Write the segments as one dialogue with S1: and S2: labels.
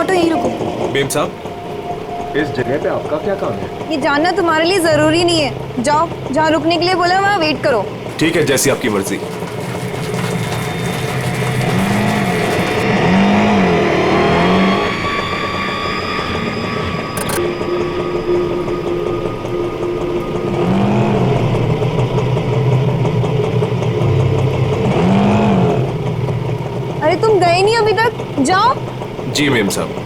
S1: Auto यहीं रुको।
S2: Ma'am साहब,
S3: इस जगह पे आपका क्या काम है?
S1: ये जानना तुम्हारे लिए जरूरी नहीं है। जाओ, जहाँ रुकने के लिए बोला वहाँ वेट करो।
S2: ठीक है, जैसी आपकी मर्जी।
S1: अरे तुम गए नहीं अभी तक, जाओ।
S2: जी मेम साहब।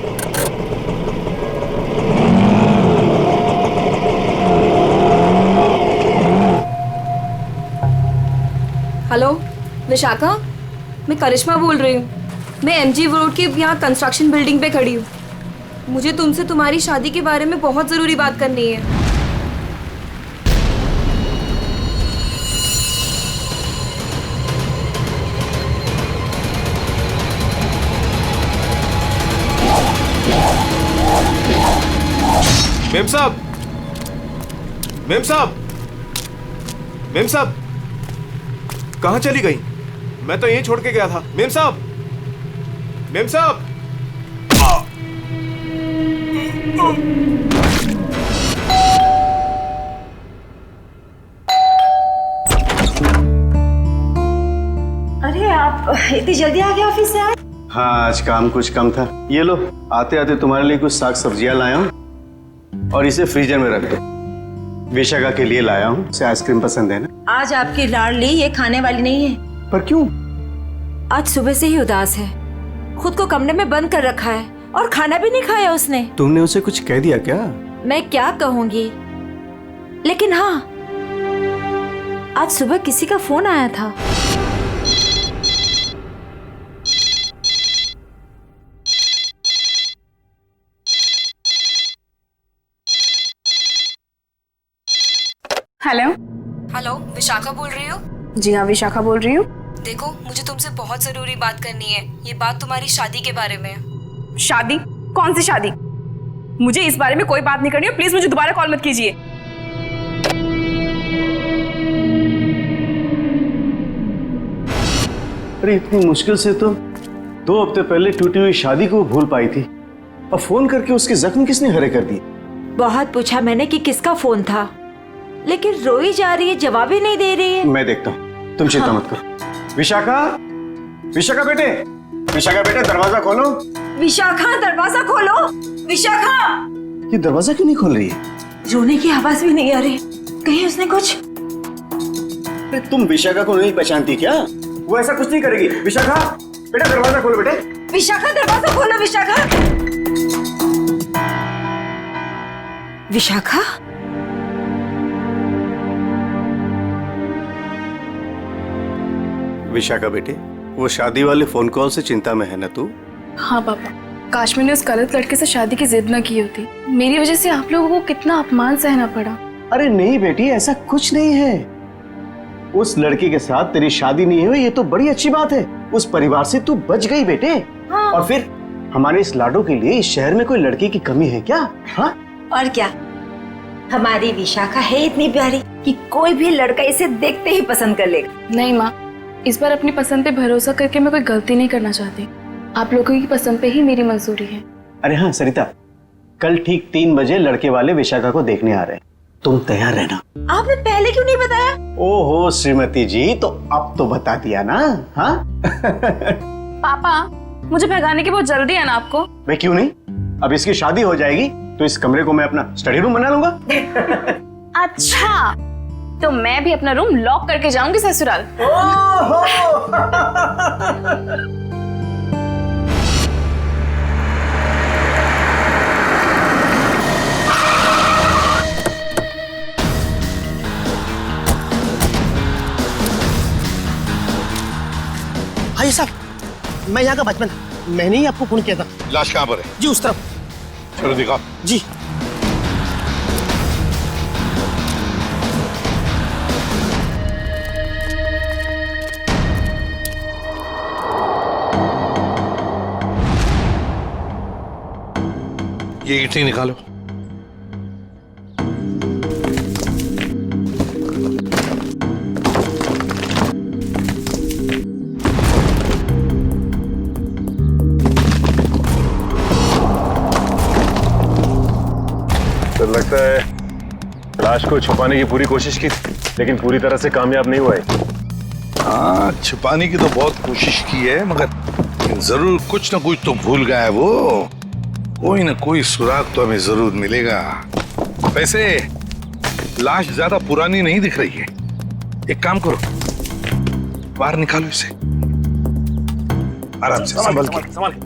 S4: हेलो विशाखा, मैं करिश्मा बोल रही हूँ। मैं एमजी रोड के यहाँ कंस्ट्रक्शन बिल्डिंग पे खड़ी हूँ। मुझे तुमसे तुम्हारी शादी के बारे में बहुत ज़रूरी बात करनी है।
S2: मेम साहब, मेम साहब, मेम साहब, कहाँ चली गई? मैं तो यहीं छोड़ के गया था। मेम साहब, मेम साहब।
S5: अरे आप इतनी जल्दी आ गए ऑफिस से?
S6: हाँ, आज काम कुछ कम था। ये लो, आते आते तुम्हारे लिए कुछ साग सब्जियां लाया हूँ और इसे फ्रीजर में रख दो। विशाखा के लिए लाया हूँ, उसे आइसक्रीम पसंद है ना?
S5: आज आपकी लाडली ये खाने वाली नहीं है।
S6: पर क्यों?
S5: आज सुबह से ही उदास है, खुद को कमरे में बंद कर रखा है और खाना भी नहीं खाया उसने।
S6: तुमने उसे कुछ कह दिया क्या?
S5: मैं क्या कहूंगी, लेकिन हाँ, आज सुबह किसी का फोन आया था।
S1: हेलो।
S4: हेलो, विशाखा बोल रही हो?
S1: जी हाँ, विशाखा बोल रही हूँ।
S4: देखो, मुझे तुमसे बहुत ज़रूरी बात करनी है। ये बात तुम्हारी शादी के बारे में है।
S7: शादी? कौन सी शादी? मुझे इस बारे में कोई बात नहीं करनी है। प्लीज मुझे दोबारा कॉल मत कीजिए।
S6: अरे इतनी मुश्किल से तो 2 हफ्ते पहले टूटी हुई शादी को भूल पाई थी, अब फोन करके उसके जख्म किसने हरे कर दिए?
S5: बहुत पूछा मैंने कि किसका फोन था, लेकिन रोई जा रही है, जवाब ही नहीं दे रही है।
S6: मैं देखता हूँ, तुम चिंता मत करो। विशाखा, विशाखा बेटे, विशाखा बेटे, दरवाजा खोलो।
S5: विशाखा, दरवाजा खोलो। विशाखा!
S6: ये दरवाजा क्यों नहीं खोल रही है?
S5: रोने की आवाज भी नहीं आ रही। कहीं उसने कुछ?
S6: अरे तुम विशाखा को नहीं पहचानती क्या? वो ऐसा कुछ नहीं करेगी। विशाखा बेटा, दरवाजा खोलो बेटे।
S5: विशाखा, दरवाजा खोलो। विशाखा! विशाखा?
S6: विशाखा बेटे, वो शादी वाले फोन कॉल से चिंता में है ना तू?
S7: हाँ पापा, काश मैंने उस गलत लड़के से शादी की जिद न की होती। मेरी वजह से आप लोगों को कितना अपमान सहना पड़ा।
S6: अरे नहीं बेटी, ऐसा कुछ नहीं है। उस लड़की के साथ तेरी शादी नहीं हुई, ये तो बड़ी अच्छी बात है। उस परिवार से तू बच गई बेटे।
S5: हाँ।
S6: और फिर हमारे इस लाडो के लिए इस शहर में कोई लड़की की कमी है क्या? हाँ?
S5: और क्या, हमारी विशाखा है इतनी प्यारी कि कोई भी लड़का इसे देखते ही पसंद कर लेगा।
S7: नहीं माँ, इस बार अपनी पसंद पे भरोसा करके मैं कोई गलती नहीं करना चाहती। आप लोगों की पसंद पे ही मेरी मंजूरी है।
S6: अरे हाँ सरिता, कल ठीक 3 बजे लड़के वाले विशाखा को देखने आ रहे हैं, तुम तैयार रहना।
S5: आपने पहले क्यों नहीं बताया?
S6: ओहो श्रीमती जी, तो अब तो बता दिया ना। हाँ?
S7: पापा, मुझे भगाने की बहुत जल्दी है ना आपको?
S6: मैं क्यों नहीं, अब इसकी शादी हो जाएगी तो इस कमरे को मैं अपना स्टडी रूम बना लूंगा।
S7: अच्छा, तो मैं भी अपना रूम लॉक करके जाऊंगी ससुराल।
S8: भाई साहब, मैं यहाँ का बचपन, मैंने ही आपको फोन किया था।
S9: लाश कहाँ पर है?
S8: जी उस तरफ।
S9: चलो दिखाओ।
S8: जी।
S9: ये ईंटें निकालो।
S3: लगता है लाश को छुपाने की पूरी कोशिश की, लेकिन पूरी तरह से कामयाब नहीं हुआ है।
S9: हाँ, छुपाने की तो बहुत कोशिश की है, मगर जरूर कुछ ना कुछ तो भूल गया है वो। कोई ना कोई सुराग तो हमें जरूर मिलेगा। वैसे लाश ज्यादा पुरानी नहीं दिख रही है। एक काम करो, बाहर निकालो इसे आराम से, संभल के।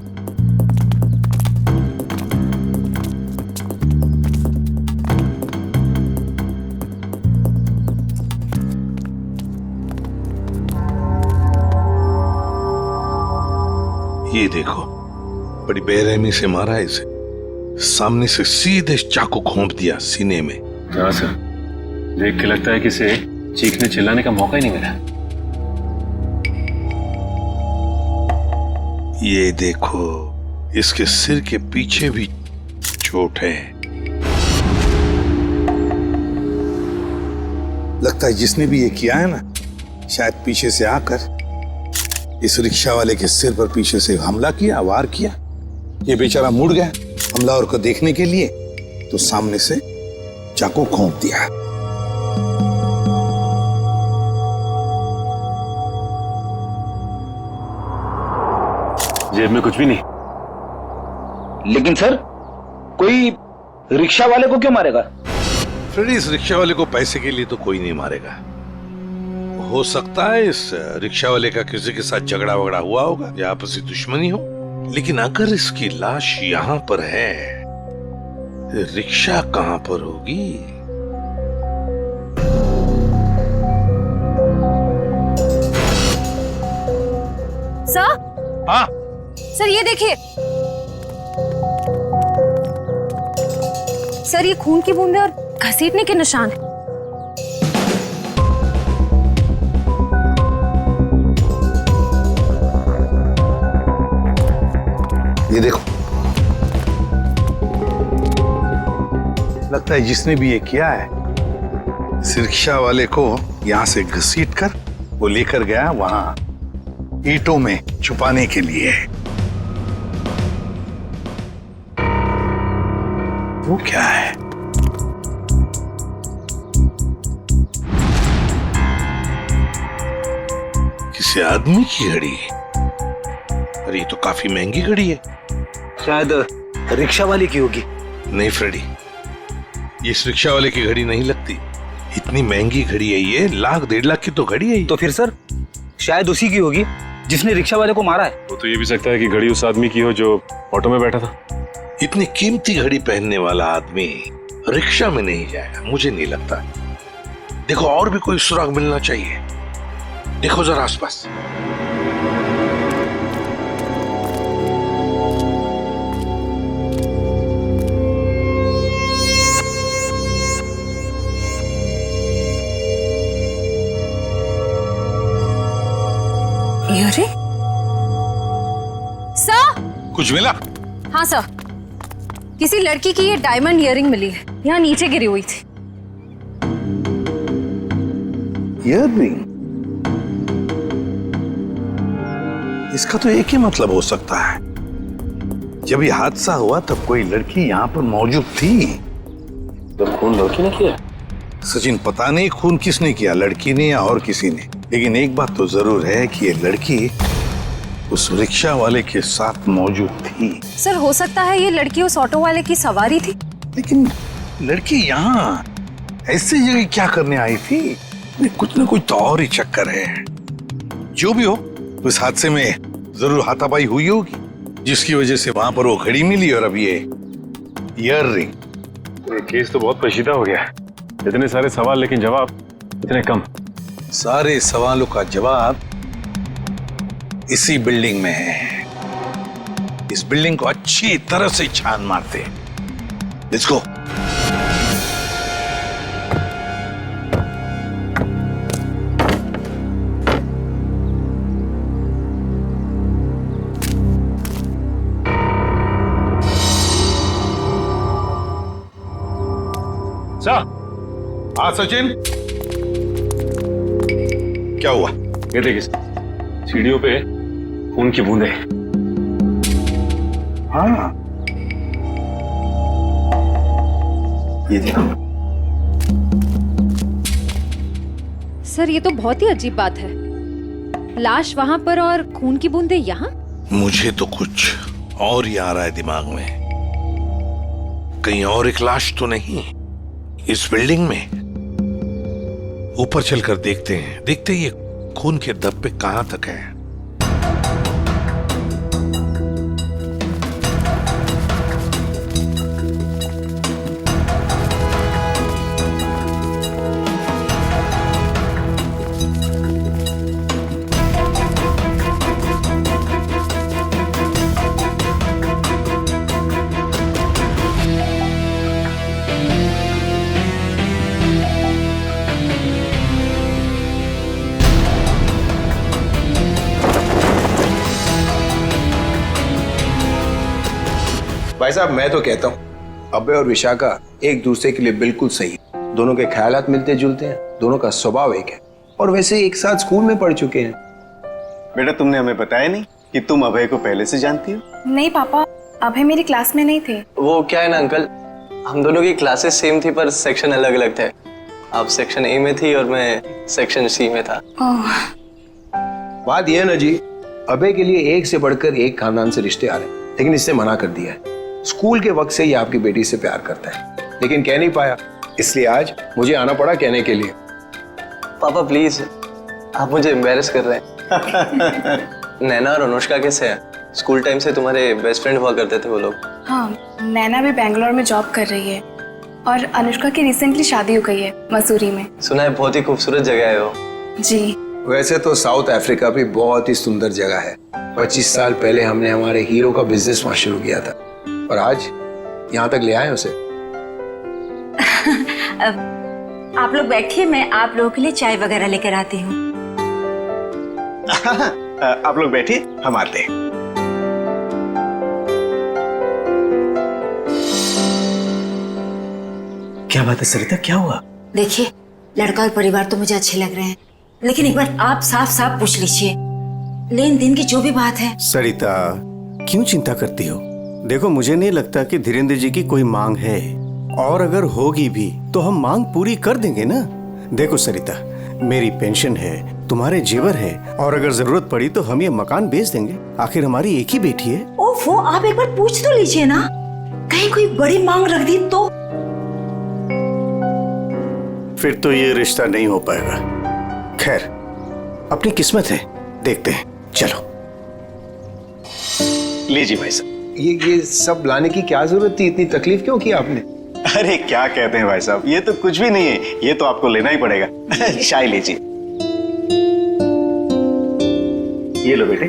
S9: ये देखो, बड़ी बेरहमी से मारा है इसे। सामने से सीधे चाकू घोंप दिया सीने में।
S3: हाँ सर, देख के लगता है कि इसे चीखने चिल्लाने का मौका ही नहीं मिला।
S9: ये देखो, इसके सिर के पीछे भी चोट है। लगता है जिसने भी ये किया है ना, शायद पीछे से आकर इस रिक्शा वाले के सिर पर पीछे से हमला किया, वार किया। ये बेचारा मुड़ गया हमलावर को देखने के लिए, तो सामने से चाकू घोंप दिया।
S3: जेब में कुछ भी नहीं।
S10: लेकिन सर, कोई रिक्शा वाले को क्यों मारेगा?
S9: फ्रेडी, इस रिक्शा वाले को पैसे के लिए तो कोई नहीं मारेगा। हो सकता है इस रिक्शा वाले का किसी के साथ झगड़ा वगड़ा हुआ होगा या आपसी दुश्मनी हो, लेकिन अगर इसकी लाश यहाँ पर है, रिक्शा कहाँ पर होगी?
S1: सर,
S9: हाँ
S1: सर ये देखिए सर, ये खून की बूंदें और घसीटने के निशान हैं।
S9: ये देखो, लगता है जिसने भी ये किया है, इस रिक्शा वाले को यहाँ से घसीट कर वो लेकर गया वहां ईंटों में छुपाने के लिए। वो क्या है? किसी आदमी की घड़ी? अरे ये तो काफी महंगी घड़ी है।
S10: शायद रिक्शा वाले की होगी।
S9: नहीं फ्रेडी, ये इस रिक्शा वाले की घड़ी नहीं लगती। इतनी महंगी घड़ी है ये, 1-1.5 लाख की तो घड़ी है ये।
S10: तो फिर सर, शायद उसी की होगी जिसने रिक्शा वाले को मारा है।
S3: वो तो ये भी सकता है कि घड़ी उस आदमी की हो जो ऑटो में बैठा था।
S9: इतनी कीमती घड़ी पहनने वाला आदमी रिक्शा में नहीं जाएगा, मुझे नहीं लगता। देखो, और भी कोई सुराग मिलना चाहिए। देखो जरा आसपास।
S1: अरे सर,
S9: कुछ मिला?
S1: हाँ सर, किसी लड़की की ये डायमंड इयररिंग मिली है, यहाँ नीचे गिरी हुई थी।
S9: इयररिंग? इसका तो एक ही मतलब हो सकता है, जब ये हादसा हुआ तब कोई लड़की यहाँ पर मौजूद थी।
S3: तो खून लड़की ने किया?
S9: सचिन, पता नहीं खून किसने किया, लड़की ने या और किसी ने, लेकिन एक बात तो जरूर है कि ये लड़की उस रिक्शा वाले के साथ मौजूद थी।
S1: सर, हो सकता है ये लड़की उस ऑटो वाले की सवारी थी।
S9: लेकिन लड़की यहाँ ऐसी जगह क्या करने आई थी? कुछ ना कुछ तो और ही चक्कर है। जो भी हो, उस हादसे में जरूर हाथापाई हुई होगी, जिसकी वजह से वहां पर वो घड़ी मिली और अब ये इयररिंग।
S3: ये केस तो बहुत पेचीदा हो गया। इतने सारे सवाल लेकिन जवाब इतने कम।
S9: सारे सवालों का जवाब इसी बिल्डिंग में है। इस बिल्डिंग को अच्छी तरह से छान मारते। Let's go. हाँ सचिन, क्या हुआ?
S3: ये देखिए, सीढ़ियों पे खून की बूंदें।
S9: हाँ,
S6: ये देखो।
S1: सर ये तो बहुत ही अजीब बात है, लाश वहां पर और खून की बूंदें यहाँ।
S9: मुझे तो कुछ और ही आ रहा है दिमाग में। कहीं और एक लाश तो नहीं इस बिल्डिंग में? ऊपर चलकर देखते हैं, देखते ये खून के धब्बे कहां तक है।
S11: भाई साहब मैं तो कहता हूँ अभय और विशाखा एक दूसरे के लिए बिल्कुल सही है। दोनों के ख्यालात मिलते जुलते हैं, दोनों का स्वभाव एक है और वैसे एक साथ स्कूल में पढ़ चुके हैं।
S6: बेटा तुमने हमें बताया नहीं कि तुम अभय को पहले से जानती हो?
S7: नहीं पापा, अभय मेरी क्लास में नहीं थे।
S12: वो क्या है ना अंकल, हम दोनों की क्लासेस सेम थी पर सेक्शन अलग अलग थे। आप सेक्शन ए में थी और मैं सेक्शन सी में था।
S11: बात यह है ना जी, अभय के लिए एक से बढ़कर एक खानदान से रिश्ते आ रहे हैं, लेकिन इससे मना कर दिया है। स्कूल के वक्त से ये आपकी बेटी से प्यार करता है, लेकिन कह नहीं पाया, इसलिए आज मुझे आना पड़ा कहने के लिए।
S12: पापा प्लीज, आप मुझे एम्बैरेस कर रहे हैं। नैना और अनुष्का कैसे हैं? स्कूल टाइम से तुम्हारे बेस्ट फ्रेंड हुआ करते थे वो लोग।
S7: हाँ, नैना भी बेंगलोर में जॉब कर रही है और अनुष्का की रिसेंटली शादी हो गई है मसूरी में।
S12: सुना है बहुत ही खूबसूरत जगह है वो।
S7: जी।
S11: वैसे तो साउथ अफ्रीका भी बहुत ही सुंदर जगह है। 25 साल पहले हमने हमारे हीरो का बिजनेस वहां शुरू किया था और आज यहाँ तक ले आए उसे।
S5: आप लोग बैठिए, मैं आप लोगों के लिए चाय वगैरह लेकर आती हूँ।
S6: आप लोग बैठिए, हम आते हैं।
S8: क्या बात है सरिता, क्या हुआ?
S5: देखिए, लड़का और परिवार तो मुझे अच्छे लग रहे हैं, लेकिन एक बार आप साफ साफ पूछ लीजिए, लेन देन की जो भी बात है।
S6: सरिता क्यों चिंता करती हो? देखो मुझे नहीं लगता कि धीरेन्द्र जी की कोई मांग है, और अगर होगी भी तो हम मांग पूरी कर देंगे ना। देखो सरिता, मेरी पेंशन है, तुम्हारे जेवर है, और अगर जरूरत पड़ी तो हम ये मकान बेच देंगे। आखिर हमारी एक ही बेटी है।
S5: ओफो, आप एक बार पूछ तो लीजिए ना, कहीं कोई बड़ी मांग रख दी तो।
S6: फिर तो ये रिश्ता नहीं हो पाएगा। खैर, अपनी किस्मत है, देखते हैं। चलो लीजिए भाई साहब।
S11: ये सब लाने की क्या जरूरत थी? इतनी तकलीफ क्यों की आपने?
S6: अरे क्या कहते हैं भाई साहब, ये तो कुछ भी नहीं है, ये तो आपको लेना ही पड़ेगा। चाय लीजिए। ये लो बेटे।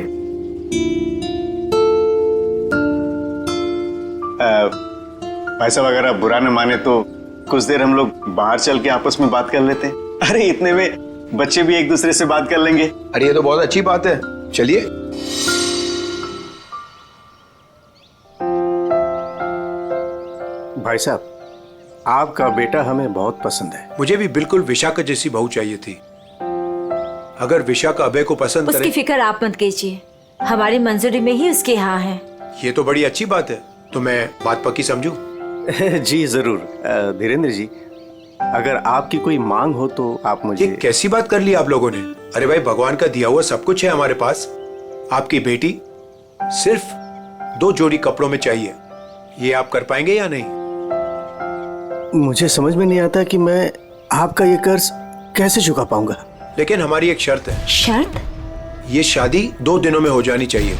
S6: भाई साहब अगर आप बुरा न माने तो कुछ देर हम लोग बाहर चल के आपस में बात कर लेते हैं। अरे इतने में बच्चे भी एक दूसरे से बात कर लेंगे।
S11: अरे ये तो बहुत अच्छी बात है, चलिए।
S6: भाई साहब, आपका बेटा हमें बहुत पसंद है।
S13: मुझे भी बिल्कुल विशाखा जैसी बहू चाहिए थी। अगर विशाखा अभय को पसंद करे।
S5: उसकी फिक्र आप मत कीजिए, हमारी मंजूरी में ही उसके यहाँ है।
S13: ये तो बड़ी अच्छी बात है, तो मैं बात पक्की समझूं?
S6: जी जरूर। धीरेन्द्र जी, अगर आपकी कोई मांग हो तो आप मुझे।
S13: ये कैसी बात कर ली आप लोगों ने? अरे भाई, भगवान का दिया हुआ सब कुछ है हमारे पास। आपकी बेटी सिर्फ 2 जोड़ी कपड़ों में चाहिए, ये आप कर पाएंगे या नहीं?
S6: मुझे समझ में नहीं आता कि मैं आपका ये कर्ज कैसे चुका पाऊंगा।
S13: लेकिन हमारी एक शर्त है।
S5: शर्त?
S13: ये शादी 2 दिनों में हो जानी चाहिए।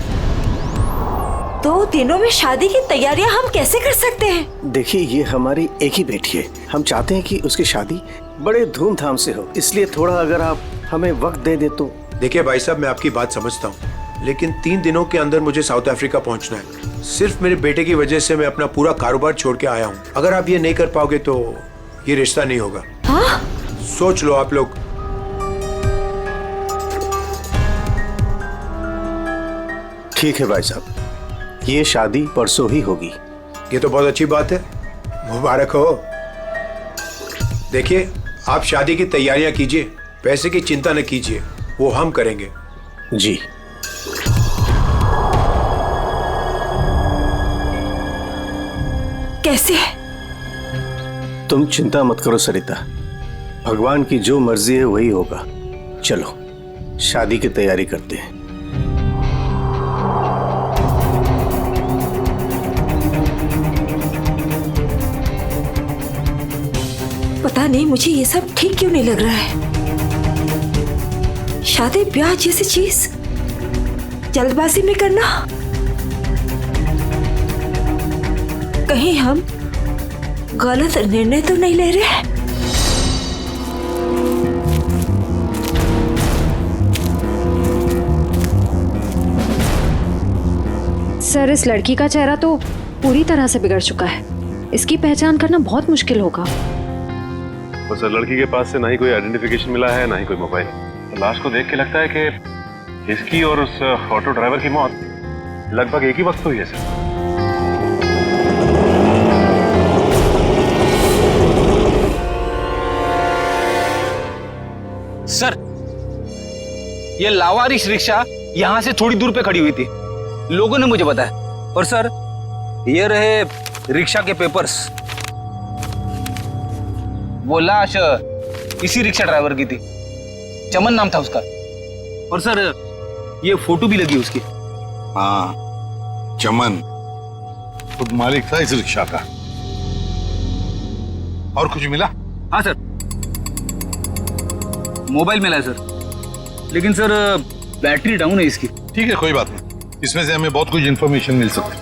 S5: 2 दिनों में शादी की तैयारियां हम कैसे कर सकते हैं?
S6: देखिए, ये हमारी एक ही बेटी है, हम चाहते हैं कि उसकी शादी बड़े धूमधाम से हो, इसलिए थोड़ा अगर आप हमें वक्त दे दे तो।
S13: देखिए भाई साहब, मैं आपकी बात समझता हूँ, लेकिन 3 दिनों के अंदर मुझे साउथ अफ्रीका पहुंचना है। सिर्फ मेरे बेटे की वजह से मैं अपना पूरा कारोबार छोड़ के आया हूँ। अगर आप ये नहीं कर पाओगे तो ये रिश्ता नहीं होगा।
S5: हाँ?
S13: सोच लो आप लोग।
S6: ठीक है भाई साहब, ये शादी परसों ही होगी।
S13: ये तो बहुत अच्छी बात है, मुबारक हो। देखिए, आप शादी की तैयारियां कीजिए, पैसे की चिंता न कीजिए, वो हम करेंगे।
S6: जी।
S5: कैसे?
S6: तुम चिंता मत करो सरिता, भगवान की जो मर्जी है वही होगा। चलो शादी की तैयारी करते हैं।
S5: पता नहीं मुझे ये सब ठीक क्यों नहीं लग रहा है। शादी ब्याह जैसी चीज जल्दबाजी में करना, कहीं हम गलत निर्णय तो नहीं ले रहे?
S1: सर, इस लड़की का चेहरा तो पूरी तरह से बिगड़ चुका है। इसकी पहचान करना बहुत मुश्किल होगा।
S3: तो सर, लड़की के पास से ना ही कोई आइडेंटिफिकेशन मिला है, ना ही कोई मोबाइल। तो लाश को देख के लगता है कि इसकी और उस ऑटो ड्राइवर की मौत लगभग एक ही वक्त हुई है सर।
S10: सर, ये लावारिश रिक्शा यहाँ से थोड़ी दूर पे खड़ी हुई थी, लोगों ने मुझे बताया। और सर, ये रहे रिक्शा के पेपर्स। वो लाश इसी रिक्शा ड्राइवर की थी, चमन नाम था उसका। और सर, ये फोटो भी लगी उसकी।
S9: हाँ, चमन खुद मालिक था इस रिक्शा का। और कुछ मिला?
S10: हाँ सर, मोबाइल मिला है सर, लेकिन सर बैटरी डाउन है इसकी।
S9: ठीक है, कोई बात नहीं, इसमें से हमें बहुत कुछ इंफॉर्मेशन मिल सकती है।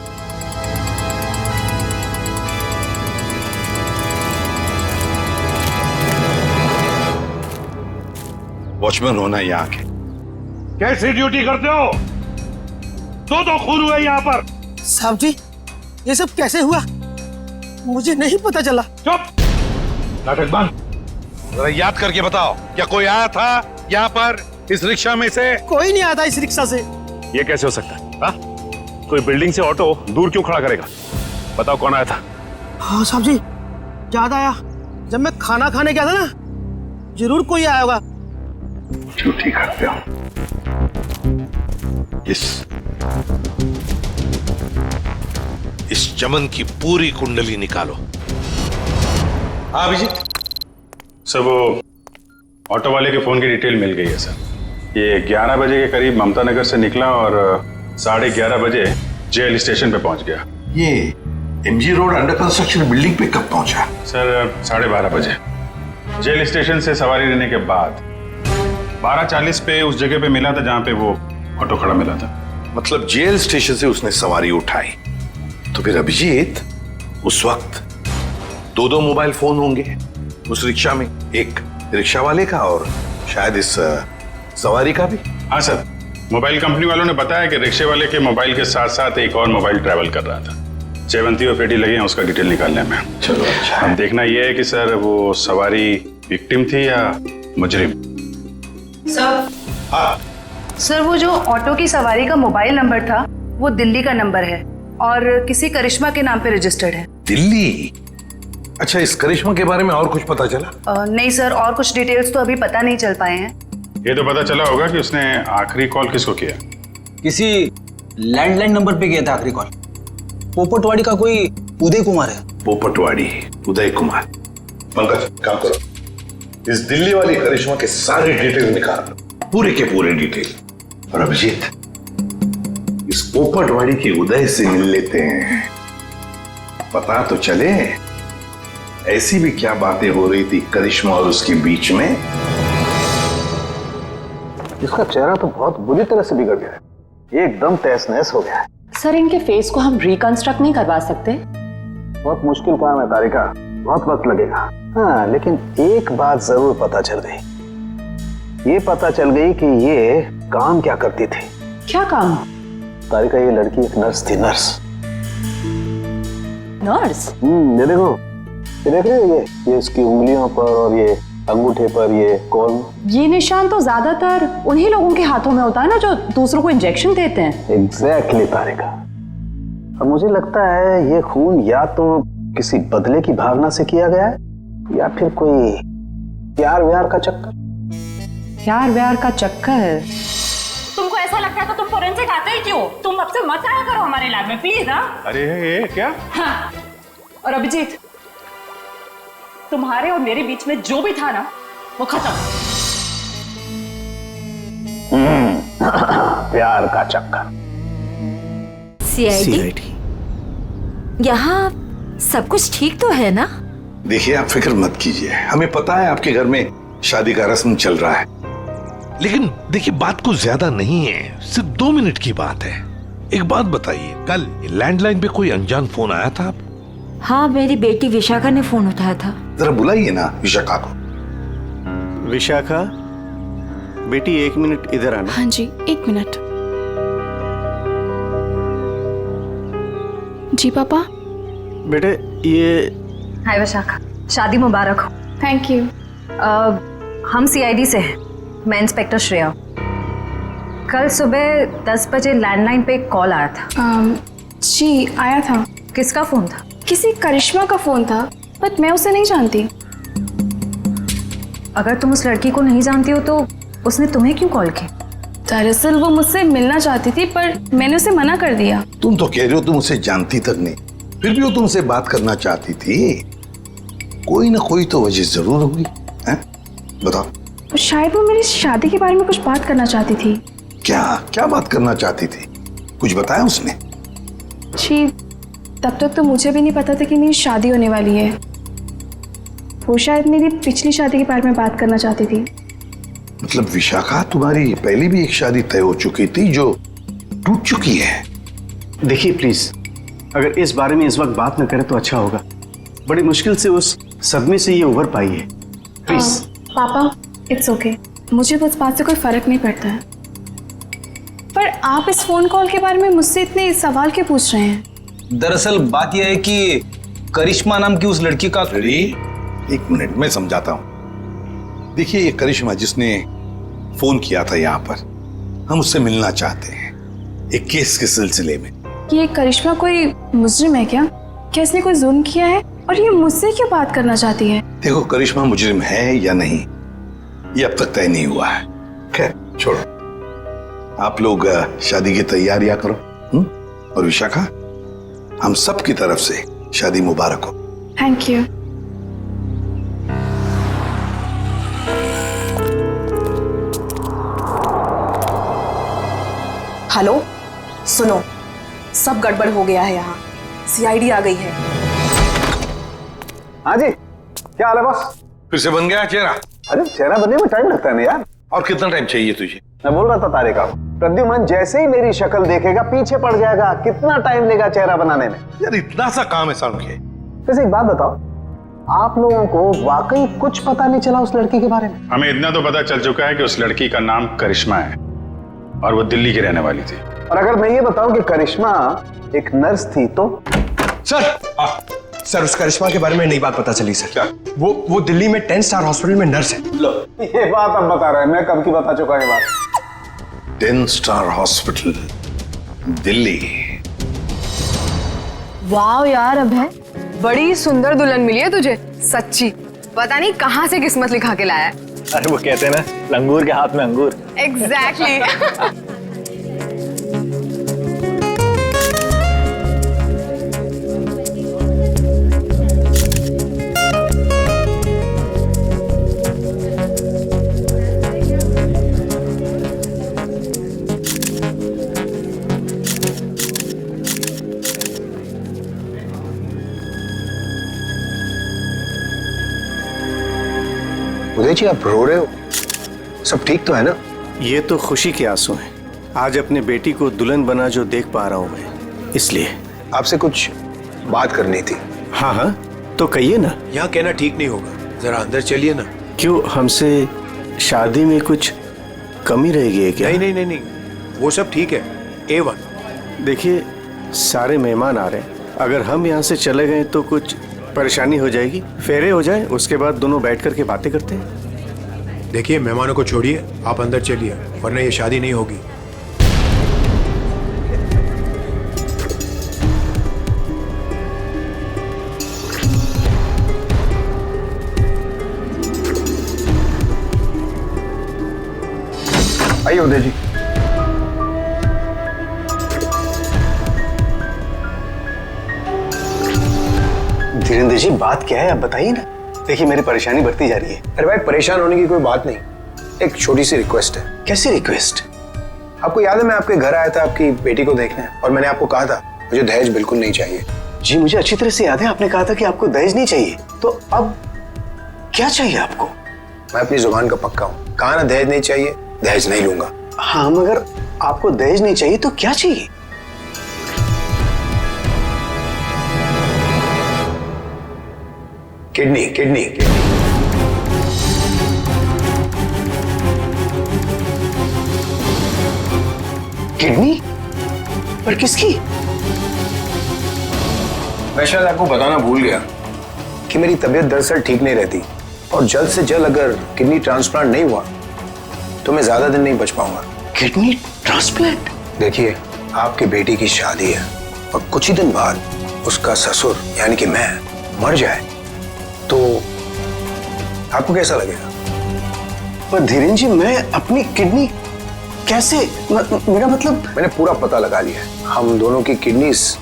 S9: वॉचमैन होना यहाँ के कैसी ड्यूटी करते हो? दो खून हुए यहाँ पर।
S8: साहब जी, ये सब कैसे हुआ? मुझे नहीं पता चला।
S9: चुप, नाटक बंद। जरा याद करके बताओ, क्या कोई आया था यहाँ पर इस रिक्शा में से?
S8: कोई नहीं आया था इस रिक्शा से।
S3: ये कैसे हो सकता है? हा? कोई बिल्डिंग से ऑटो दूर क्यों खड़ा करेगा? बताओ कौन आया था?
S8: हाँ साहब जी, याद आया, जब मैं खाना खाने गया था ना, जरूर कोई आया होगा।
S9: झूठी करते हो। इस चमन की पूरी कुंडली निकालो। हाँ अभिजीत।
S3: सर, वो ऑटो वाले के फोन की डिटेल मिल गई है सर। ये 11 बजे के करीब ममता नगर से निकला और 11:30 बजे जेल स्टेशन पे पहुंच गया।
S9: ये MG road under construction building पे कब पहुंचा?
S3: सर, 12:30 बजे। जेल स्टेशन से सवारी लेने के बाद 12:40 पे उस जगह पे मिला था जहां पे वो ऑटो खड़ा मिला था।
S9: मतलब जेल स्टेशन से उसने सवारी उठाई, तो फिर अभिजीत उस वक्त दो मोबाइल फोन होंगे उस रिक्शा में, एक रिक्शा वाले का और शायद इस सवारी का भी।
S3: हाँ सर, मोबाइल कंपनी वालों ने बताया कि रिक्शे वाले के मोबाइल के साथ साथ एक और मोबाइल ट्रैवल कर रहा था। चेवंती और पेटी लगे हैं उसका डिटेल निकालने में।
S9: चलो अच्छा।
S3: अब देखना यह है कि सर वो सवारी विक्टिम थी या मुजरिम।
S7: सर,
S9: हाँ
S7: सर, वो जो ऑटो की सवारी का मोबाइल नंबर था वो दिल्ली का नंबर है और किसी करिश्मा के नाम पे रजिस्टर्ड है।
S9: दिल्ली? अच्छा, इस करिश्मा के बारे में और कुछ पता चला?
S7: नहीं सर, और कुछ डिटेल्स तो अभी पता नहीं चल पाए हैं।
S3: ये तो पता चला होगा कि उसने आखिरी कॉल किसको किया।
S10: किसी लैंडलाइन नंबर पे किया था आखिरी कॉल। पोपटवाड़ी का कोई उदय कुमार है।
S9: पोपटवाड़ी, उदय कुमार। पंकज, काम करो, इस दिल्ली वाली करिश्मा के सारे डिटेल निकाल, पूरे के पूरे डिटेल। और अभिजीत, इस पोपटवाड़ी के उदय से मिल लेते हैं, पता तो चले ऐसी भी क्या बातें हो रही थी करिश्मा और उसके बीच में।
S11: इसका चेहरा तो बहुत बुरी तरह से बिगड़ गया है, एकदम तहस नहस हो गया है।
S14: सर, इनके फेस को हम रिकंस्ट्रक्ट नहीं करवा सकते?
S11: बहुत मुश्किल काम है तारिका, बहुत वक्त लगेगा। हाँ, लेकिन एक बात जरूर पता चल गई। ये पता चल गई कि ये काम क्या करती थी।
S14: क्या काम?
S11: तारिका, ये लड़की एक नर्स थी। नर्स? ये देखो, ये देख रहे हो, ये इसकी उंगलियों पर और ये अंगूठे पर ये कॉल।
S14: ये निशान तो ज्यादातर उन्हीं लोगों के हाथों में होता है ना जो दूसरों को इंजेक्शन देते हैं।
S11: एग्जैक्टली तारिका। अब मुझे लगता है ये खून या तो किसी बदले की भावना से किया गया है या फिर कोई प्यार व्यार का चक्कर।
S14: प्यार व्यार का चक्कर?
S15: तुमको ऐसा लगता है तो तुम फोरेंसिक आते ही क्यों? तुम अब से मत आया करो हमारे लैब में प्लीज। हाँ,
S3: अरे ये क्या?
S7: हाँ, और अभिजीत,
S15: तुम्हारे और मेरे बीच में जो भी था ना वो खत्म।
S9: प्यार का चक्कर।
S5: सीआईडी यहाँ सब कुछ ठीक तो है ना?
S9: देखिए, आप फिक्र मत कीजिए, हमें पता है आपके घर में शादी का रस्म चल रहा है, लेकिन देखिए बात कुछ ज्यादा नहीं है, सिर्फ 2 मिनट की बात है। एक बात बताइए, कल लैंडलाइन पे कोई अनजान फोन आया था आपको?
S5: हाँ, मेरी बेटी विशाखा ने फोन उठाया था।
S9: जरा बुलाइए ना विशाखा को।
S6: विशाखा बेटी 1 मिनट इधर आना।
S16: हाँ जी, 1 मिनट। जी पापा।
S6: बेटे ये
S7: हाय विशाखा, शादी मुबारक हो।
S16: Thank you.
S7: हम सीआईडी से हैं, मैं इंस्पेक्टर श्रेया। कल सुबह 10 बजे लैंडलाइन पे एक कॉल आया था।
S16: जी आया था।
S7: किसका फोन था?
S16: किसी करिश्मा का फोन था, बट मैं उसे नहीं जानती।
S7: अगर तुम उस लड़की को नहीं जानती हो तो उसने तुम्हें क्यों कॉल की?
S16: दरअसल वो मुझसे मिलना चाहती थी, पर मैंने उसे मना कर दिया।
S9: तुम तो कह रहे हो तुम उसे जानती तक नहीं, फिर भी वो तुमसे बात करना चाहती थी। कोई ना कोई तो वजह जरूर होगी, हैं? बताओ।
S16: शायद वो मेरी शादी के बारे में कुछ बात करना चाहती थी।
S9: क्या क्या बात करना चाहती थी? कुछ बताया उसने?
S16: जी, तब तक तो मुझे भी नहीं पता था कि मेरी शादी होने वाली है। वो शायद मेरी पिछली शादी के बारे में बात करना चाहती थी।
S9: मतलब विशाखा, तुम्हारी पहले भी एक शादी तय हो चुकी थी जो टूट चुकी है।
S6: देखिए प्लीज, अगर इस बारे में इस वक्त बात न करें तो अच्छा होगा। बड़ी मुश्किल से उस सदमे से ये उभर पाई है। प्लीज।
S16: पापा, इट्स ओके, मुझे उस बात से कोई फर्क नहीं पड़ता है। पर आप इस फोन कॉल के बारे में मुझसे इतने सवाल क्यों पूछ रहे हैं?
S10: दरअसल बात यह है कि करिश्मा नाम की उस लड़की का।
S9: एक मिनट, मैं समझाता हूँ। देखिए, ये करिश्मा जिसने फोन किया था यहाँ पर, हम उससे मिलना चाहते हैं एक केस के सिलसिले में।
S16: ये करिश्मा कोई मुजरिम है क्या? क्या इसने कोई जुल्म किया है और ये मुझसे क्यों बात करना चाहती है?
S9: देखो, करिश्मा मुजरिम है या नहीं ये अब तक तय नहीं हुआ है। खैर छोड़ो, आप लोग शादी की तैयारियां करो। और विशाखा, हम सब की तरफ से शादी मुबारक हो।
S16: Thank you.
S17: हेलो, सुनो, सब गड़बड़ हो गया है यहाँ। सीआईडी आ गई है।
S13: हाँ जी, क्या हाल है बॉस?
S9: फिर से बन गया चेहरा?
S13: अरे चेहरा बनने में टाइम लगता है ना यार।
S9: और कितना टाइम चाहिए तुझे?
S13: मैं बोल रहा था तारे का, प्रद्युमन जैसे ही मेरी शक्ल देखेगा पीछे पड़ जाएगा। कितना टाइम लेगा चेहरा बनाने में?
S9: यार इतना सा काम है सारुण के।
S13: वैसे एक बात बताओ, आप लोगों को वाकई कुछ पता नहीं चला उस लड़की के बारे में?
S18: हमें इतना तो पता चल चुका है कि उस लड़की का नाम करिश्मा है और वो दिल्ली की रहने वाली थी।
S13: और अगर मैं ये बताऊं कि करिश्मा एक नर्स थी तो?
S11: सर, उस करिश्मा के बारे में नई बात पता चली सर। क्या? वो दिल्ली में 10 स्टार हॉस्पिटल में नर्स है।
S13: लो, ये बात अब बता रहे हैं, मैं कब की बता चुका ये बात।
S9: 10 स्टार हॉस्पिटल दिल्ली।
S19: वाह यार अभय, बड़ी सुंदर दुल्हन मिली है तुझे, सच्ची। पता नहीं कहाँ से किस्मत लिखा के लाया है।
S12: अरे वो कहते हैं ना, लंगूर के हाथ में अंगूर।
S19: एग्जैक्टली।
S11: उदय जी, आप रो रहे हो? सब ठीक तो है ना?
S6: ये तो खुशी के आंसू हैं। आज अपने बेटी को दुल्हन बना जो देख पा रहा हूं मैं, इसलिए।
S11: आपसे कुछ बात करनी थी।
S6: हाँ हाँ, तो कहिए ना।
S13: यहाँ कहना ठीक नहीं होगा, जरा अंदर चलिए ना।
S6: क्यों, हमसे शादी में कुछ कमी रहेगी है क्या?
S13: नहीं नहीं नहीं नहीं, वो सब ठीक है, A1।
S6: देखिए, सारे मेहमान आ रहे हैं, अगर हम यहाँ से चले गए तो कुछ परेशानी हो जाएगी। फेरे हो जाए, उसके बाद दोनों बैठ करके बातें करते हैं।
S13: देखिए, मेहमानों को छोड़िए, आप अंदर चलिए, वरना ये शादी नहीं होगी।
S11: आइए उदय जी। धीरेन्द्र जी, बात क्या है आप बताइए ना।
S13: देखिए मेरी परेशानी बढ़ती जा रही है।
S11: अरे भाई परेशान होने की कोई बात नहीं, एक छोटी सी रिक्वेस्ट है।
S13: कैसी रिक्वेस्ट?
S11: आपको याद है मैं आपके घर आया था आपकी बेटी को देखने, और मैंने आपको कहा था मुझे दहेज बिल्कुल नहीं चाहिए।
S13: जी मुझे अच्छी तरह से याद है, आपने कहा था कि आपको दहेज नहीं चाहिए, तो अब क्या चाहिए आपको?
S11: मैं अपनी जुबान का पक्का हूँ, कहा ना दहेज नहीं चाहिए, दहेज नहीं लूंगा।
S13: हाँ मगर आपको दहेज नहीं चाहिए तो क्या चाहिए?
S11: Kidney kidney kidney.
S13: किडनी? पर किसकी?
S11: मैं शायद आपको बताना भूल गया कि मेरी तबीयत दरअसल ठीक नहीं रहती, और जल्द से जल्द अगर किडनी ट्रांसप्लांट नहीं हुआ तो मैं ज्यादा दिन नहीं बच पाऊंगा।
S13: Kidney transplant?
S11: देखिए आपकी बेटी की शादी है और कुछ ही दिन बाद उसका ससुर यानी कि मैं मर जाए तो आपको कैसा लगेगा?
S13: पर धीरेन जी मैं अपनी किडनी कैसे मेरा मतलब?
S11: मैंने पूरा पता लगा लिया है, हम दोनों की किडनीज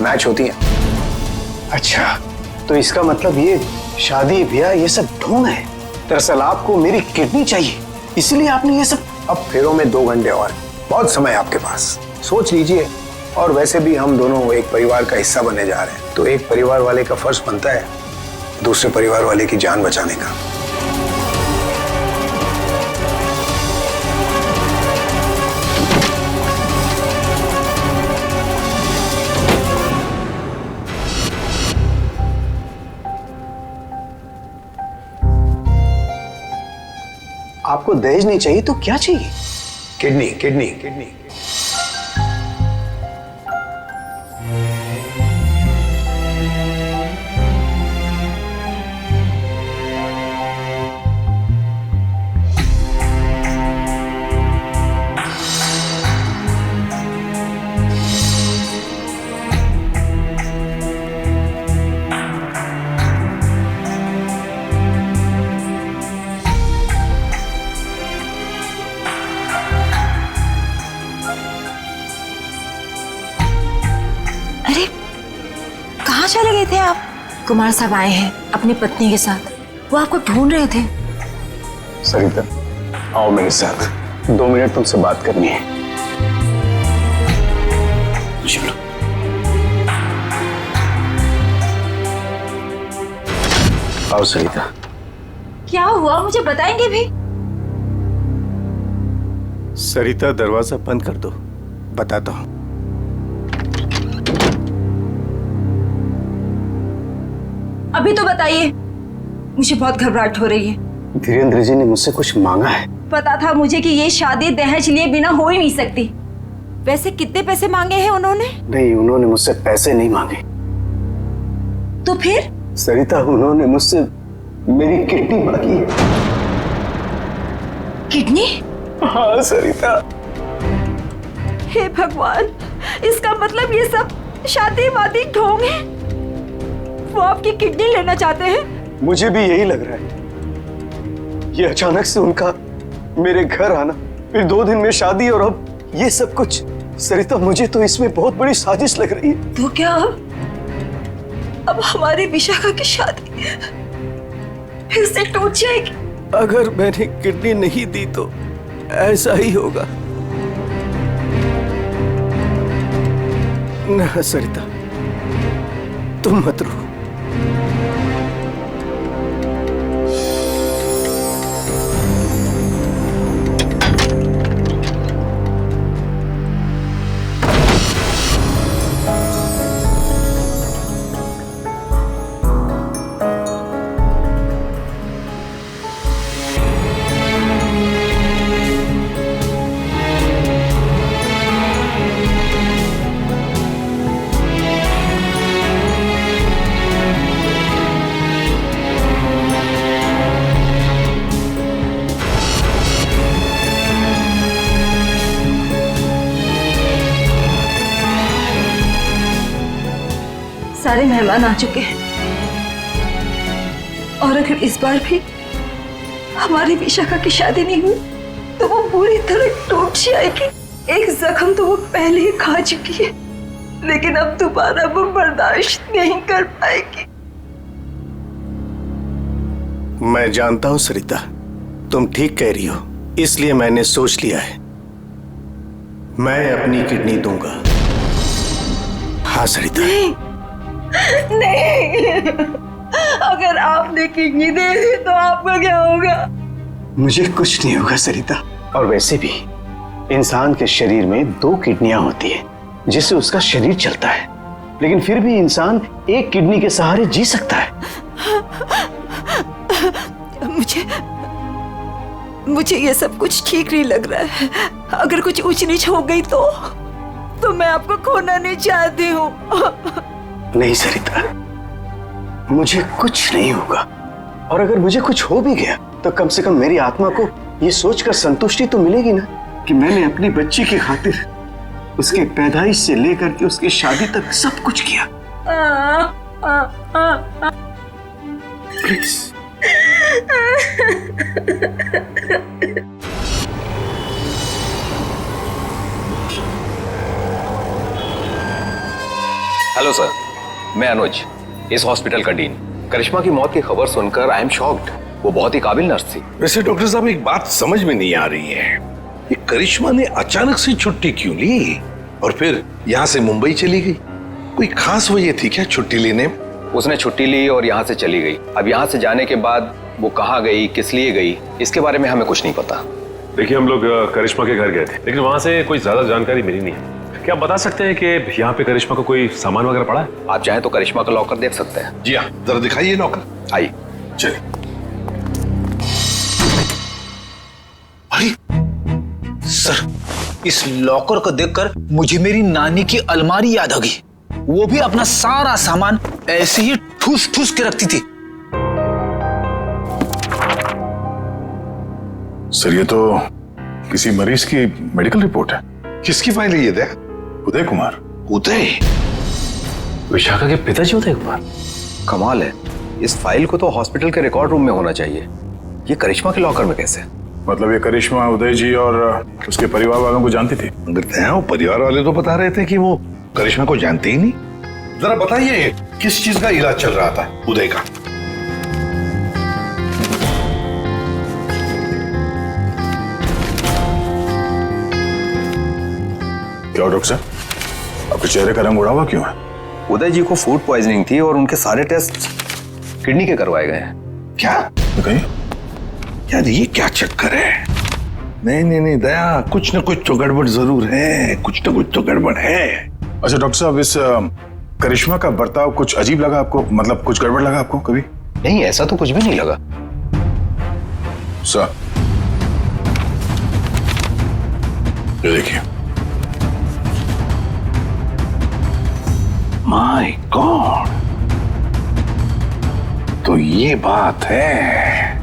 S11: मैच होती हैं।
S13: अच्छा तो इसका मतलब ये शादी ब्याह ये सब ढोंग है। दरअसल आपको मेरी किडनी चाहिए इसलिए आपने ये सब।
S11: अब फेरों में 2 घंटे और, बहुत समय आपके पास, सोच लीजिए। और वैसे भी हम दोनों एक परिवार का हिस्सा बनने जा रहे हैं, तो एक परिवार वाले का फर्ज बनता है दूसरे परिवार वाले की जान बचाने का।
S13: आपको दहेज नहीं चाहिए तो क्या चाहिए?
S11: Kidney kidney kidney.
S5: चले गए थे आप? कुमार साहब आए हैं अपनी पत्नी के साथ, वो आपको ढूंढ रहे थे।
S13: सरिता आओ मेरे साथ, 2 मिनट तुमसे बात करनी है। चलो। आओ सरिता।
S5: क्या हुआ मुझे बताएंगे भी?
S6: सरिता दरवाजा बंद कर दो, बताता हूं।
S5: अभी तो बताइए, मुझे बहुत घबराहट हो रही है।
S13: धीरेन्द्र जी ने मुझसे कुछ मांगा है।
S5: पता था मुझे कि ये शादी दहेज लिए बिना हो ही नहीं सकती। वैसे कितने पैसे मांगे हैं उन्होंने?
S13: नहीं उन्होंने मुझसे पैसे नहीं मांगे।
S5: तो फिर?
S13: सरिता उन्होंने मुझसे मेरी किडनी मांगी है।
S5: किडनी?
S13: हाँ सरिता।
S5: हे भगवान, इसका मतलब ये सब शादी वादी ढोंग है। वो आपकी किडनी लेना चाहते हैं?
S13: मुझे भी यही लग रहा है। ये अचानक से उनका मेरे घर आना, फिर 2 दिन में शादी और अब ये सब कुछ। सरिता मुझे तो इसमें बहुत बड़ी साजिश लग रही है।
S5: तो क्या अब हमारी विशाखा की शादी फिर से टूट जाएगी?
S6: अगर मैंने किडनी नहीं दी तो ऐसा ही होगा। ना सरिता तुम मत रो।
S5: सारे मेहमान आ चुके हैं और अगर इस बार भी हमारी विशाखा की शादी नहीं हुई तो वो पूरी तरह टूट जाएगी। एक जख्म तो वो पहले ही खा चुकी है, लेकिन अब दोबारा वो बर्दाश्त नहीं कर पाएगी।
S6: मैं जानता हूं सरिता, तुम ठीक कह रही हो, इसलिए मैंने सोच लिया है, मैं अपनी किडनी दूंगा। हाँ सरिता।
S5: नहीं, अगर आपने किडनी दे दी तो आपका क्या होगा?
S6: मुझे कुछ नहीं होगा सरिता। और वैसे भी इंसान के शरीर में 2 किडनियां होती है जिससे उसका शरीर चलता है, लेकिन फिर भी इंसान एक किडनी के सहारे जी सकता है।
S5: मुझे ये सब कुछ ठीक नहीं लग रहा है। अगर कुछ ऊंच नीच हो गई तो मैं आपको खोना नहीं चाहती हूँ।
S6: नहीं सरिता, मुझे कुछ नहीं होगा, और अगर मुझे कुछ हो भी गया तो कम से कम मेरी आत्मा को ये सोचकर संतुष्टि तो मिलेगी ना कि मैंने अपनी बच्ची की खातिर उसके पैदाइश से लेकर के उसकी शादी तक सब कुछ किया। प्लीज।
S11: हेलो सर, मैं अनुज, इस हॉस्पिटल का डीन। करिश्मा की मौत की खबर सुनकर आई एम शॉक्ड। वो बहुत ही काबिल नर्स थी।
S9: वैसे डॉक्टर साहब, एक बात समझ में नहीं आ रही है, ये करिश्मा ने अचानक से छुट्टी क्यों ली और फिर यहाँ से मुंबई चली गई? कोई खास वजह थी क्या छुट्टी लेने?
S11: उसने छुट्टी ली और यहाँ से चली गई। अब यहाँ से जाने के बाद वो कहाँ गई, किस लिए गई, इसके बारे में हमें कुछ नहीं पता।
S3: देखिए, हम लोग करिश्मा के घर गए थे, लेकिन वहां से कोई ज्यादा जानकारी मिली नहीं है। क्या आप बता सकते हैं कि यहाँ पे करिश्मा को कोई सामान वगैरह पड़ा है?
S11: आप चाहें तो करिश्मा का लॉकर देख सकते हैं।
S9: जी हाँ, जरा दिखाइए लॉकर।
S11: आइए।
S9: चलिए। अरे
S10: सर, इस लॉकर को देखकर मुझे मेरी नानी की अलमारी याद आ गई। वो भी अपना सारा सामान ऐसे ही ठूस ठूस के रखती थी।
S18: सर, ये तो किसी मरीज की मेडिकल रिपोर्ट है।
S9: किसकी फाइल है ये? दे
S18: उदय कुमार।
S9: उदय?
S11: विशाखा के पिताजी उदय कुमार? कमाल है, इस फाइल को तो हॉस्पिटल के रिकॉर्ड रूम में होना चाहिए। ये करिश्मा के लॉकर में कैसे?
S18: मतलब ये करिश्मा उदय जी और उसके परिवार वालों को जानती थी?
S9: वो परिवार वाले तो बता रहे थे कि वो करिश्मा को जानते ही नहीं। जरा बताइए, किस चीज का इलाज चल रहा था उदय का?
S18: क्या डॉक्टर साहब, आपके चेहरे का रंग उड़ा हुआ क्यों है?
S11: उदय जी को फूड पॉइजनिंग थी और उनके सारे टेस्ट किडनी के करवाए गए हैं।
S9: क्या? यार ये क्या चक्कर है? नहीं दया, कुछ न कुछ तो गड़बड़ जरूर है, कुछ न कुछ तो गड़बड़ है।
S18: अच्छा डॉक्टर साहब, इस करिश्मा का बर्ताव कुछ अजीब लगा आपको? मतलब कुछ गड़बड़ लगा आपको कभी?
S11: नहीं, ऐसा तो कुछ भी नहीं लगा।
S18: सर, ये देखिए।
S9: माय गॉड, तो ये बात है।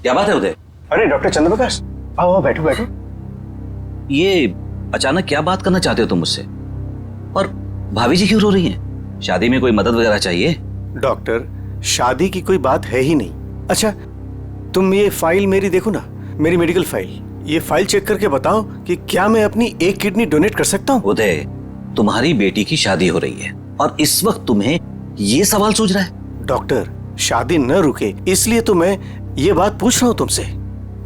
S10: क्या बात है उदय?
S6: अरे डॉक्टर चंद्रप्रकाश, आओ बैठो बैठो।
S10: ये अचानक क्या बात करना चाहते हो तुम मुझसे? और भाभी जी क्यों रो रही हैं? शादी में कोई मदद वगैरह चाहिए?
S6: डॉक्टर, शादी की कोई बात है ही नहीं। अच्छा, तुम ये फाइल मेरी देखो ना, मेरी मेडिकल फाइल। ये फाइल चेक करके बताओ कि क्या मैं अपनी एक किडनी डोनेट कर सकता हूँ?
S10: उदय, तुम्हारी बेटी की शादी हो रही है और इस वक्त तुम्हें ये सवाल सूझ रहा है?
S6: डॉक्टर, शादी न रुके इसलिए तो मैं ये बात पूछ रहा हूँ तुमसे।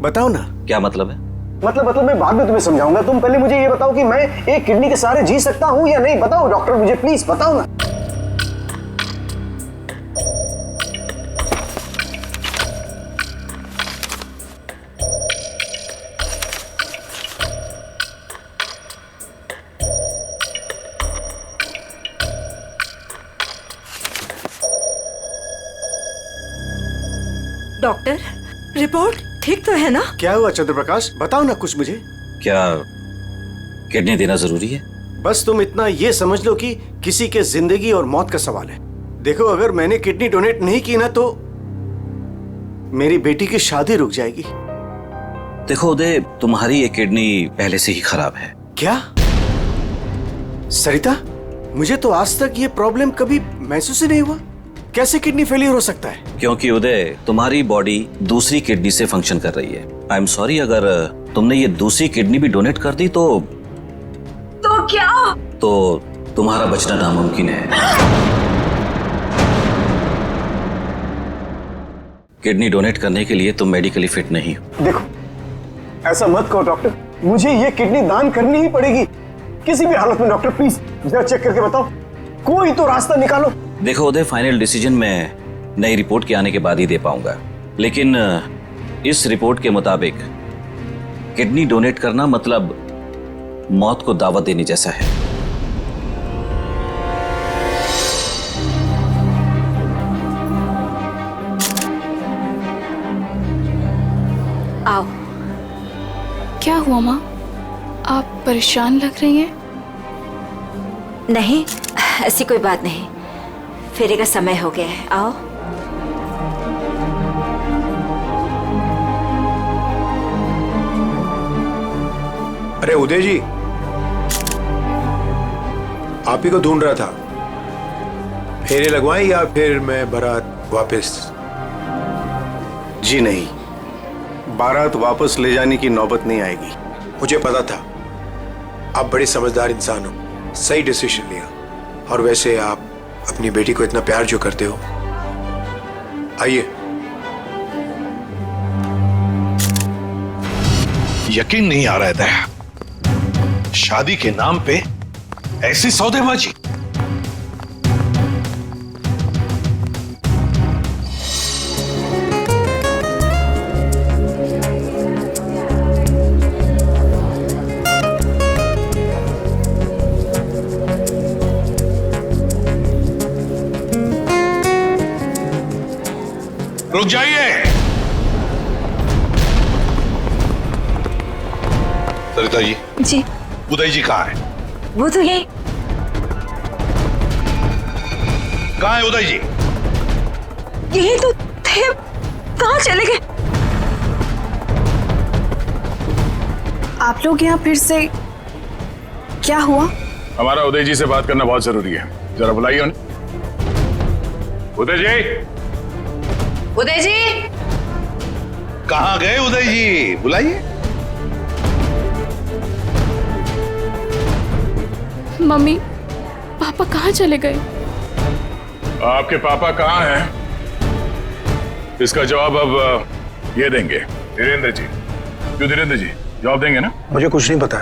S6: बताओ ना।
S10: क्या मतलब है?
S6: मतलब मैं बाद में तुम्हें समझाऊंगा। तुम पहले मुझे ये बताओ कि मैं एक किडनी के सहारे जी सकता हूँ या नहीं। बताओ डॉक्टर, मुझे प्लीज बताओ ना।
S5: डॉक्टर, रिपोर्ट ठीक तो है ना?
S6: क्या हुआ चंद्रप्रकाश, बताओ ना कुछ मुझे।
S10: क्या किडनी देना जरूरी है?
S6: बस तुम इतना ये समझ लो कि किसी के जिंदगी और मौत का सवाल है। देखो, अगर मैंने किडनी डोनेट नहीं की ना तो मेरी बेटी की शादी रुक जाएगी।
S10: देखो उदय, तुम्हारी ये किडनी पहले से ही खराब है।
S6: क्या? सरिता, मुझे तो आज तक ये प्रॉब्लम कभी महसूस ही नहीं हुआ। कैसे किडनी फेलियर हो सकता है?
S10: क्योंकि उदय, तुम्हारी बॉडी दूसरी किडनी से फंक्शन कर रही है। आई एम सॉरी, अगर तुमने ये दूसरी किडनी भी डोनेट कर दी तो
S5: क्या?
S10: तो तुम्हारा बचना नामुमकिन है।
S20: किडनी डोनेट करने के लिए तुम मेडिकली फिट नहीं हो।
S6: देखो, ऐसा मत कहो डॉक्टर, मुझे ये किडनी दान करनी ही पड़ेगी किसी भी हालत में। डॉक्टर प्लीज जरा चेक करके बताओ, कोई तो रास्ता निकालो।
S20: देखो उदय, फाइनल डिसीजन मैं नई रिपोर्ट के आने के बाद ही दे पाऊंगा, लेकिन इस रिपोर्ट के मुताबिक किडनी डोनेट करना मतलब मौत को दावत देने जैसा है।
S4: आओ।
S16: क्या हुआ माँ, आप परेशान लग रही हैं?
S4: नहीं, ऐसी कोई बात नहीं, फेरे का समय हो गया है, आओ।
S13: अरे उदय जी, आप ही को ढूंढ रहा था। फेरे लगवाएं या फिर मैं बारात वापस?
S6: जी नहीं, बारात वापस ले जाने की नौबत नहीं आएगी।
S13: मुझे पता था आप बड़े समझदार इंसान हो, सही डिसीजन लिया। और वैसे आप अपनी बेटी को इतना प्यार जो करते हो, आइए।
S9: यकीन नहीं आ रहा है दया, शादी के नाम पे ऐसी सौदेबाजी। रुक जाइए। सरिता जी।
S4: जी।
S9: उदय जी कहाँ है?
S4: वो तो यही।
S9: कहाँ है उदय जी?
S5: यही तो थे, कहाँ चले गए?
S16: आप लोग यहाँ फिर से, क्या हुआ?
S18: हमारा उदय जी से बात करना बहुत जरूरी है, जरा बुलाइए उन्हें। उदय जी।
S19: उदय जी
S9: कहाँ गए उदय जी? बुलाइए।
S16: मम्मी पापा कहाँ चले गए?
S18: आपके पापा कहाँ हैं? इसका जवाब अब ये देंगे धीरेन्द्र जी। क्यों धीरेन्द्र जी, जवाब देंगे ना?
S13: मुझे कुछ नहीं पता।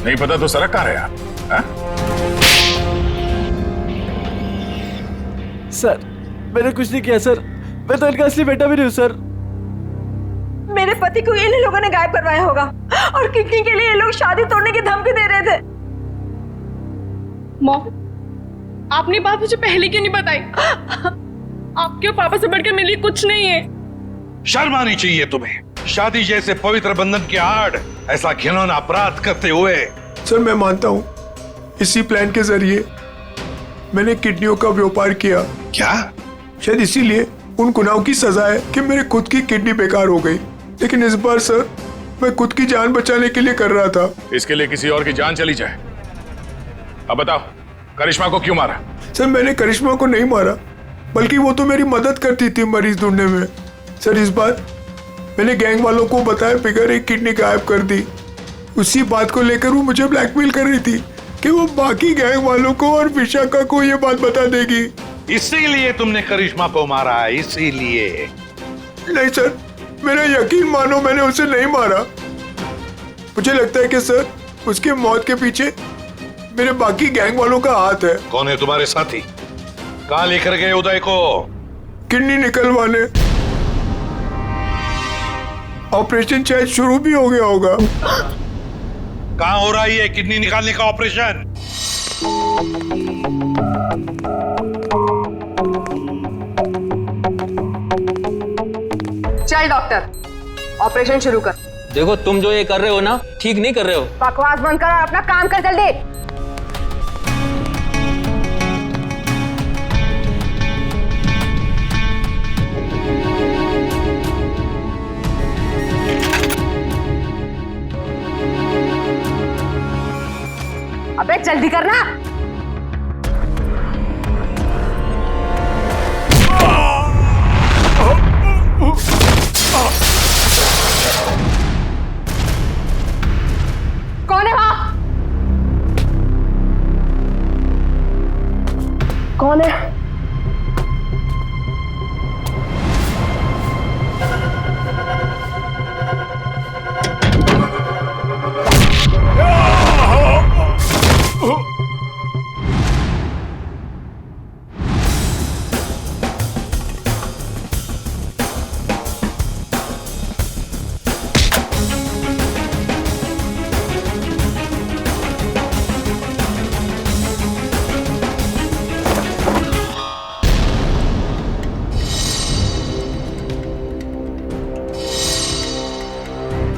S18: नहीं पता तो सड़क कहाँ रहे आप?
S21: सर मैंने कुछ नहीं किया सर, मैं तो इनका असली बेटा भी नहीं हूँ सर।
S5: मेरे पति को इन लोगों ने गायब करवाया होगा और किडनी के लिए ये लोग शादी तोड़ने की धमकी दे रहे थे।
S16: मॉम, आपने बात मुझे पहले क्यों नहीं बताई? आपके पापा से बढ़कर मेरे लिए कुछ नहीं है।
S9: शर्म आनी चाहिए तुम्हें, शादी जैसे पवित्र बंधन की आड़ ऐसा घिनौना अपराध करते हुए।
S13: सर मैं मानता हूँ इसी प्लान के जरिए मैंने किडनियों का व्यापार किया।
S9: क्या?
S13: शायद इसीलिए उन गुनाहों की सजा है कि मेरे खुद की किडनी बेकार हो गई, लेकिन इस बार सर मैं खुद की जान बचाने के लिए कर रहा था।
S18: इसके लिए किसी और की जान चली जाए। अब बताओ, करिश्मा को क्यों मारा?
S13: सर मैंने करिश्मा को नहीं मारा, बल्कि वो तो मेरी मदद करती थी मरीज ढूंढने में। सर इस बार मैंने गैंग वालों को बताया बिगैर एक किडनी गायब कर दी। उसी बात को लेकर वो मुझे ब्लैकमेल कर रही थी कि वो बाकी गैंग वालों को और विशाखा को ये बात बता देगी।
S9: इसीलिए तुमने करिश्मा को मारा? इसीलिए?
S13: नहीं सर, मेरा यकीन मानो, मैंने उसे नहीं मारा। मुझे लगता है कि सर उसके मौत के पीछे मेरे बाकी गैंग वालों का हाथ है।
S9: कौन है तुम्हारे साथी? कहाँ लेकर गए उदय को?
S13: किडनी निकलवाने। ऑपरेशन शायद शुरू भी हो गया होगा।
S9: कहाँ हो रहा है किडनी निकालने का ऑपरेशन?
S19: चल डॉक्टर, ऑपरेशन शुरू कर।
S10: देखो तुम जो ये कर रहे हो ना, ठीक नहीं कर रहे हो।
S19: बकवास बंद कर और अपना काम कर जल्दी। अबे जल्दी करना। कौन है वहां?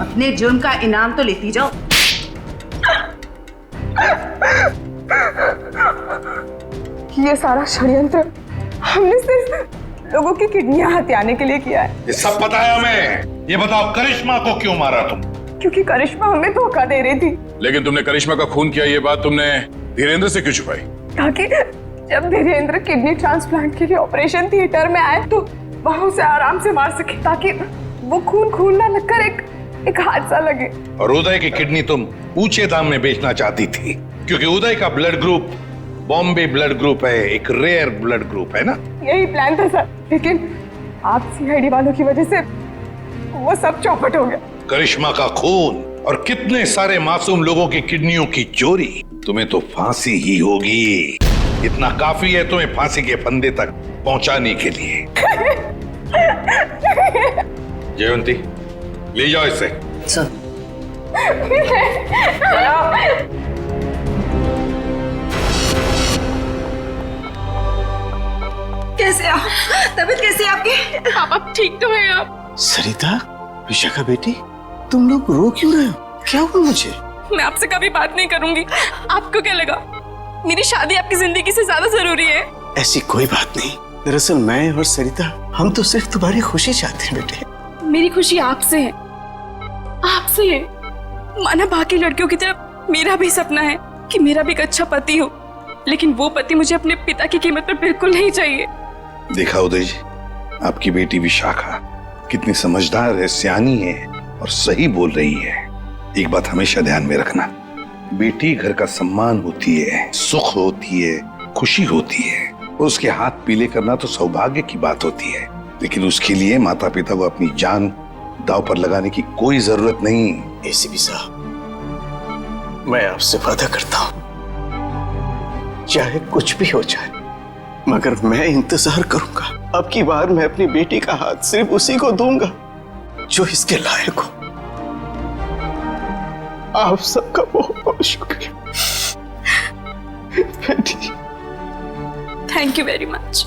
S17: अपने जुर्म का इनाम तो लेती जाओ।
S19: ये सारा षड्यंत्र हमने सिर्फ लोगों की किडनियां हथियाने के लिए किया है।
S9: ये सब पता है हमें। ये बताओ करिश्मा को क्यों मारा तुम?
S19: क्योंकि करिश्मा हमें धोखा दे रही थी।
S18: लेकिन तुमने करिश्मा का खून किया ये बात तुमने धीरेन्द्र से क्यों छुपाई?
S19: ताकि जब धीरेन्द्र किडनी ट्रांसप्लांट के लिए ऑपरेशन थिएटर में आए तो वहां उसे आराम से मार सके, ताकि वो खून ना लगकर एक हादसा लगे।
S9: और उदय की किडनी तुम ऊंचे दाम में बेचना चाहती थी, क्योंकि उदय का blood group Bombay blood group है, एक रेयर ब्लड ग्रुप है ना?
S19: यही प्लान था सर, लेकिन आप सीआईडी वालों की वजह से वो सब चौपट हो गया।
S9: करिश्मा का खून और कितने सारे मासूम लोगों की किडनियों की चोरी, तुम्हें तो फांसी ही होगी। इतना काफी है तुम्हें फांसी के फंदे तक पहुंचाने के लिए। जयवंती, ले जाओ इसे।
S5: सर। कैसे आप? तबीयत कैसी है आपकी?
S17: पापा ठीक तो है आप?
S6: सरिता, विशाखा बेटी, तुम लोग रो क्यों रहे हो? क्या हुआ मुझे?
S16: मैं आपसे कभी बात नहीं करूंगी। आपको क्या लगा मेरी शादी आपकी जिंदगी से ज्यादा जरूरी है?
S6: ऐसी कोई बात नहीं। दरअसल मैं और सरिता, हम तो सिर्फ तुम्हारी खुशी चाहते हैं बेटे।
S16: मेरी खुशी आपसे है, आपसे है। माना बाकी लड़कियों की तरह मेरा भी सपना है कि मेरा भी एक अच्छा पति हो, लेकिन वो पति मुझे अपने पिता की कीमत पर बिल्कुल नहीं चाहिए।
S9: देखा उदय जी, आपकी बेटी विशाखा कितनी समझदार है, सियानी है और सही बोल रही है। एक बात हमेशा ध्यान में रखना, बेटी घर का सम्मान होती है, सुख होती है, खुशी होती है। उसके हाथ पीले करना तो सौभाग्य की बात होती है, लेकिन उसके लिए माता पिता को अपनी जान दांव पर लगाने की कोई जरूरत नहीं।
S6: एसीपी साहब, मैं आपसे वादा करता हूं, चाहे कुछ भी हो जाए, मगर मैं इंतजार करूंगा। अब की बार मैं अपनी बेटी का हाथ सिर्फ उसी को दूंगा जो इसके लायक हो। आप सबका बहुत बहुत शुक्रिया बेटी।
S16: Thank you very much.